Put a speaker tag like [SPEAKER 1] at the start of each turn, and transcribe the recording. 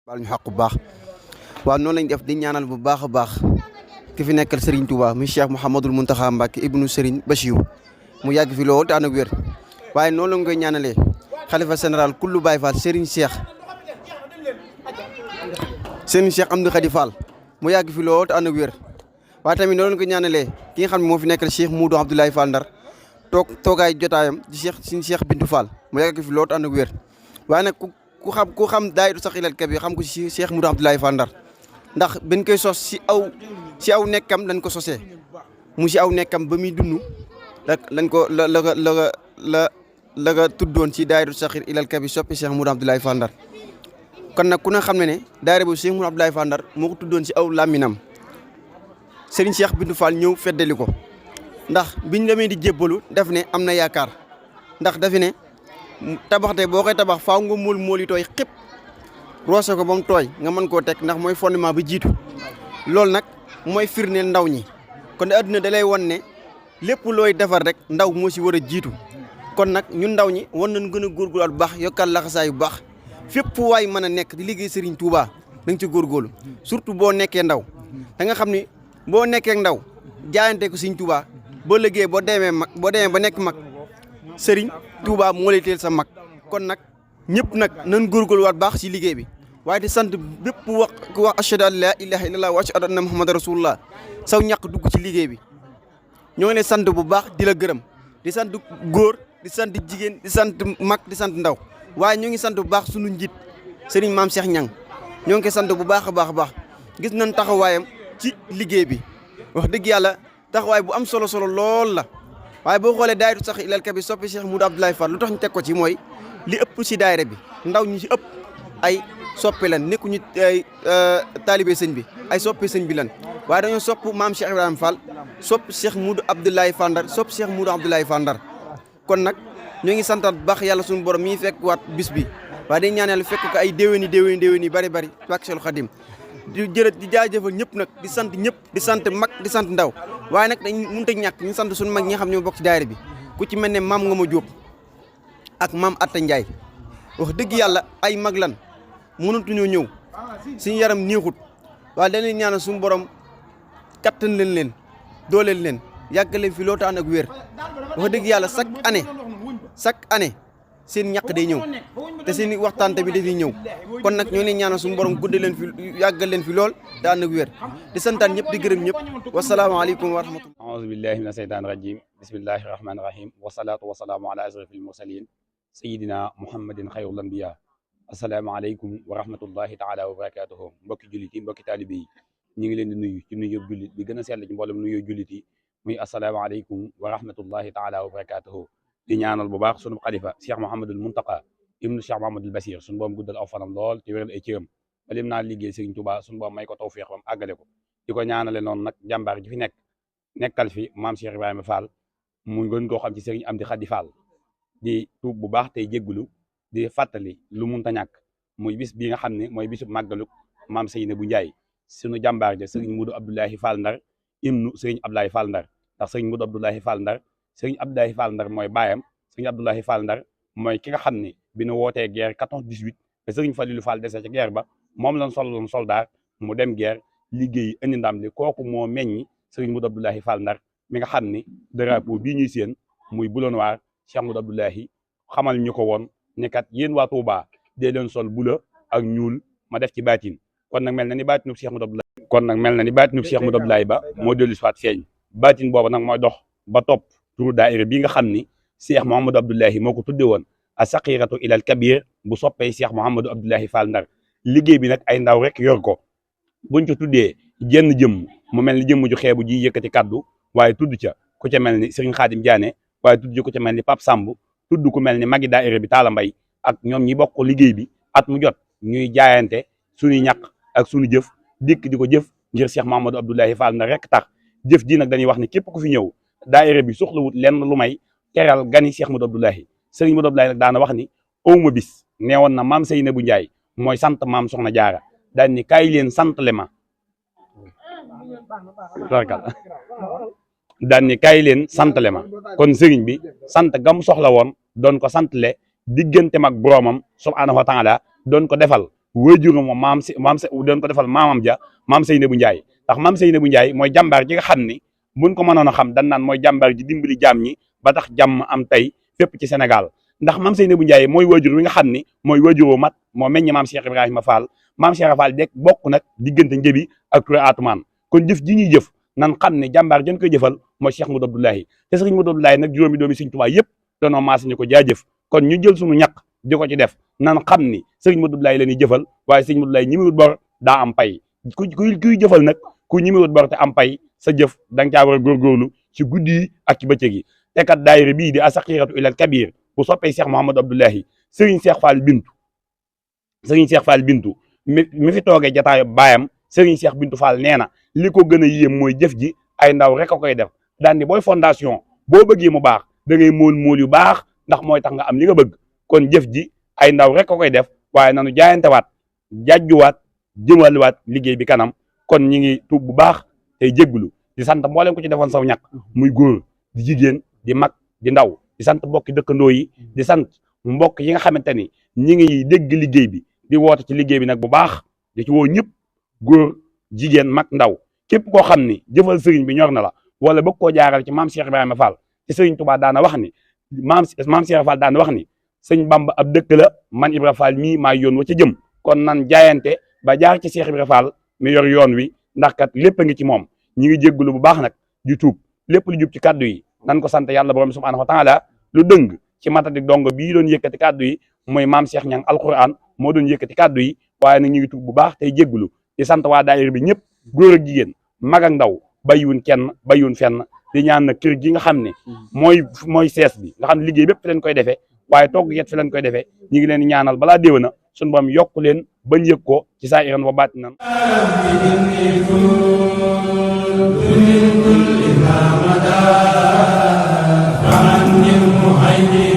[SPEAKER 1] baal ñu xaq bu baax waaw noonu lañ def di ñaanal bu baax a baax ki fi nekkal Serigne Touba muy Cheikh Mouhamadul Mountakha Mbacké ibnu Serigne Bachiou mu yàgg fi lool te ànd ak wér waaye noonu la ñu koy ñaanalee xalifa général kullu Baye Fall Serigne Cheikh Amdou Khady Fall mu yàgg fi lool te ànd ak wér waaye tamit noonu la ñu koy ñaanalee ki nga xam ne moo fi nekkal Cheikh Moudou Abdoulaye Fall Ndar toogaay jotaayam di Cheikh Bintou Fall mu yàgg fi lool te ànd ak wér waaye nag ku xam daayira Saxilal Kabir xam ko ci Cheikh Moudou Abdoulaye Fall Ndar ndax bañ koy sos si aw nekkam lañ ko sosee mu si aw nekkam ba muy dund lañ ko la nga tuddoon ci daayira Saxilal Kabir soppi Cheikh Moudou Abdoulaye Fall Ndar kon nag ku ne xam ne daayira bu Cheikh Moudou Abdoulaye Fall Ndar moo ko tuddoon si aw làmminam Serigne Cheikh Bintou Fall ñëw feddali ko ndax biñ demee di jébbalu def ne am na yaakaar ndax dafi ne tabax te boo koy tabax faaw nga móol yi tooy xëpp roose ko ba mu tooy nga mën koo teg ndax mooy fondement bi jiitu loolu nag mooy firndeel ndaw ñi kon adduna da lay won ne lépp looy defar rek ndaw moo si war a jiitu kon nag ñun ndaw ñi war nañ gën a góorgóorlu bu baax yokkal laxasaay bu baax fépp fu waay mën a nekk di liggéey Serigne Touba da nga ci góorgóorlu surtout boo nekkee ndaw da nga xam ni boo nekkee ndaw jaayante ko Serigne Touba boo liggéey boo demee ba nekk mag Serigne Touba moo lay teel sa mag kon nag ñëpp nag nañ góorgóorluwaat baax si liggéey bi waaye di sant bépp ku wax ashhadu an laa ilaaha illallah wa ashhadu anna muhammadan rasulullah saw ñàkk dugg ci liggéey bi ñoo ngi lay sant bu baax di la gërëm di sant góor di sant jigéen di sant mag di sant ndaw waaye ñoo ngi sant bu baax sunu njiit Serigne Mame Cheikh Niang ñoo ngi koy sant bu baax a baax gis nañ taxawaayam ci liggéey bi wax dëgg yàlla taxawaay bu am solo lool la waaye boo xoolee daayira Saxilal Kabir soppi Cheikh Moudou Abdoulaye Fall lu tax ñu teg ko ci mooy li ëpp si daayira bi ndaw ñi ci ëpp ay soppe lan nekkuñu ay taalibe sëñ bi ay soppe sëñ bi lan waaye dañoo sopp maam Cheikh Ibrahima Fall sopp Cheikh Moudou Abdoulaye Fall Ndar sopp Cheikh Moudou Abdoulaye Fall Ndar kon nag ñoo ngi santaat bu baax yàlla suñu borom mi fekk waat bis bi waaye dañ ñaan yàlla fekk ko ay déwéni bari bak Seexul Xadim di jaajëfal ñëpp nag di sant ñëpp di sant mag di sant ndaw waaye nag dañ mënut a ñàkk ñu sant suñu mag ñi nga xam ñoo bokk ci daayira bi ku ci mel ne maam nga ma Jóob ak maam Atta Ndiaye wax dëgg yàlla ay mag lan mënatuñoo ñëw suñu yaram neexut waaye dañ leen ñaanal suñu borom kattan leen dooleel leen yàgg leen fi loo taan ak wér wax dëgg yàlla chaque année seen ñàkk day ñëw te seen waxtaan tamit dafay ñëw kon nag ñoo leen ñaanal suñu borom gudde leen fi yàggal leen fi lool te ànd ak wér di santaan ñëpp di gërëm ñëpp wasalaamaaleykum wa rahmatullah
[SPEAKER 2] aouzu billahi mina sheytaani rajim bismillahi rahmaani rahim wasalaatu wasalaamu ala asrafil mursalin sayidina muhammadin xayrul anbiya asalaamaaleykum wa rahmatullahi taala wa barakatuhu mbokki jullit yi mbokki taalibe yi ñu ngi leen di nuyu ci nuyoo jullit bi gën a sell ci mboolem nuyoo jullit yi muy asalaamaaleykum wa rahmatullahi taala wa barakatuhu di ñaanal bu baax sunu xalifa Cheikh Mouhamadul Mountakha ibnu Cheikh Mouhamadul Basir sunu boom guddal aw fanam lool te wéral ay cëram ba lim naa liggéey Serigne Touba suñu borom may ko tawfeex bam àggale ko di ko ñaanale noonu nag jàmbaar ji fi nekkal fi maam Cheikh Ibrahima Fall mu gën koo xam ci Serigne Amdi Khady Fall di tuub bu baax tey jéggulu di fàttali lu munta ñàkk muy bis bi nga xam ne mooy bisu màggaluk maam Seynabou Ndiaye sunu jàmbaar ja Serigne Modou Abdoulaye Fall Ndar ibnu Serigne Abdoulaye Fall Ndar ndax Serigne Modou Abdoulaye Fall Ndar Serigne Abdoulaye Fall Ndar mooy baayam Serigne Abdoulaye Fall Ndar mooy ki nga xam ne bi nu wootee guerre 14-18 te Serigne Falilou Fall dese ca guerre ba moom lañ solloon soldat mu dem guerre liggéey indi ndam li kooku moo meññi Serigne Modou Abdoulaye Fall Ndar mi nga xam ni drapeau bii ñuy séen muy bleu noir Cheikh Modou Abdoulaye xamal ñu ko woon ne kat yéen waa Touba dee leen sol bleu ak ñuul ma def ci baatin kon nag mel na ni baatinub Cheikh Modou Abdoulaye ba moo dellu si waat feeñ baatin boobu nag mooy dox ba topp turu daayira bi nga xam ni Cheikh Mouhamadou Abdoulaye moo ko tudde woon as-saqiratu ilal kabir bu soppee Cheikh Mouhamadou Abdoulaye Fall Ndar liggéey bi nag ay ndaw rek yor ko buñ ci tuddee jenn jëmm mu mel ni jëmm ju xeebu ji yëkkati kaddu waaye tudd ca ku ca mel ni Serigne Khadim Diané waaye tudd ca ku ca mel ni Pape Samb tudd ku mel ni magi daayira bi Talla Mbaye ak ñoom ñi bokk liggéey bi at mu jot ñuy jaayante suñuy ñaq ak suñu jëf dikk di ko jëf ngir Cheikh Mouhamadou Abdoulaye Fall Ndar rek tax jëf ji nag dañuy wax ni képp ku fi ñëw daayira bi soxlawut lenn lu may teral gani Cheikh Modou Abdoulaye Serigne Modou Abdoulaye nag daana wax ni awma bis neewoon na maam Seynabou Ndiaye mooy sant maam Soxna Jaara daan ni kaay leen sant le ma daan ni kaay leen santale ma kon sëriñ bi sant gam soxla woon doon ko santale diggante mag boromam subhaanahu wa taala doon ko defal waajuram doon ko defal maamam ja maam Seynabou Ndiaye ndax maam Seynabou Ndiaye mooy jàmbaar ji nga xam ni buñ ko mënoon a xam dan naan mooy jàmbaar ji dimbali jaam ñi ba tax jàmm am tey fépp ci Sénégal ndax maam Seynabou Ndiaye mooy waajur wi nga xam ni mooy waajuroo mat moo meññ maam Cheikh Ibrahima Fall maam Cheikh Fall dek bokk nag diggante njëbi ak Touré Atoumane kon jëf ji ñuy jëf nan xam ne jàmbaar jën koy jëfal mooy Cheikh Modou Abdoulaye te Serigne Modou Abdoulaye nag juróomi doomi Serigne Touba yëpp danoo maase ñu ko jaajëf kon ñu jël suñu ñaq di ko ci def nan xam ni Serigne Modou Abdoulaye la ñuy jëfal waaye Serigne Modou Abdoulaye ñi muy wut bor daa am pay kuy jëfal nag ku ñi muy wut bor te am pay sa jëf da nga caa war a góorgóorlu ci guddi yi ak ci bëccëg yi te kat daayira bii di as-saqiratu ilal kabir bu soppee Cheikh Mouhamadou Abdoulaye Serigne Cheikh Fall Bintu mi fi toogee jataayu baayam Serigne Cheikh Bintu Fall nee na li ko gën a yéem mooy jëf ji ay ndaw rek a koy def daan ni booy fondation boo bëggee mu baax da ngay mool yu baax ndax mooy tax nga am li nga bëgg kon jëf ji ay ndaw rek a koy def waaye nanu jaayantewaat jajjuwaat jëmaliwaat liggéey bi kanam kon ñi ngi tuub bu baax tey jéggulu di sant mboolem ko ci defoon saw ñàkk muy góor di jigéen di mag di ndaw di sant mbokki dëkkandoo yi di sant mbokk yi nga xamante ni ñi ngi dégg liggéey bi di woote ci liggéey bi nag bu baax di ci woo ñëpp góor jigéen mag ndaw képp koo xam ni jëfal sëriñ bi ñor na la wala bëgg koo jaaral ci maam Cheikh Ibrahima Fall ci sëriñ Touba daana wax ni maam Cheikh Fall daana wax ni sëñ Bamba ab dëkk la man Ibra Fall mii maa yoon wa ca jëm kon nan jaayante ba jaar ci Cheikh Ibrahima Fall mi yor yoon wi ndax kat lépp a ngi ci moom ñi ngi jéggulu bu baax nag di tuub lépp lu jub ci kàddu yi nan ko sant yàlla borom subhanahu wa taala lu dëng ci matadik dongo bii doon yëkkati kàddu yi mooy maam Cheikh Ñang alquran moo doon yëkkati kàddu yi waaye nag ñu ngi tuub bu baax tey jéggulu di sant waa daayira bi ñëpp góor ak jigéen mag ak ndaw bàyyiwun kenn bàyyiwun fenn di ñaan nag kër gi nga xam ne mooy sees bi nga xam ne liggéey bépp fi leen koy defee waaye togg yet fi leen koy defee ñu ngi leen di ñaanal balaa déwéna suñu borom yokk leen bañ yëg ko ci saa iran wa baatinan
[SPEAKER 3] من كل ما مدى فمن المهيمن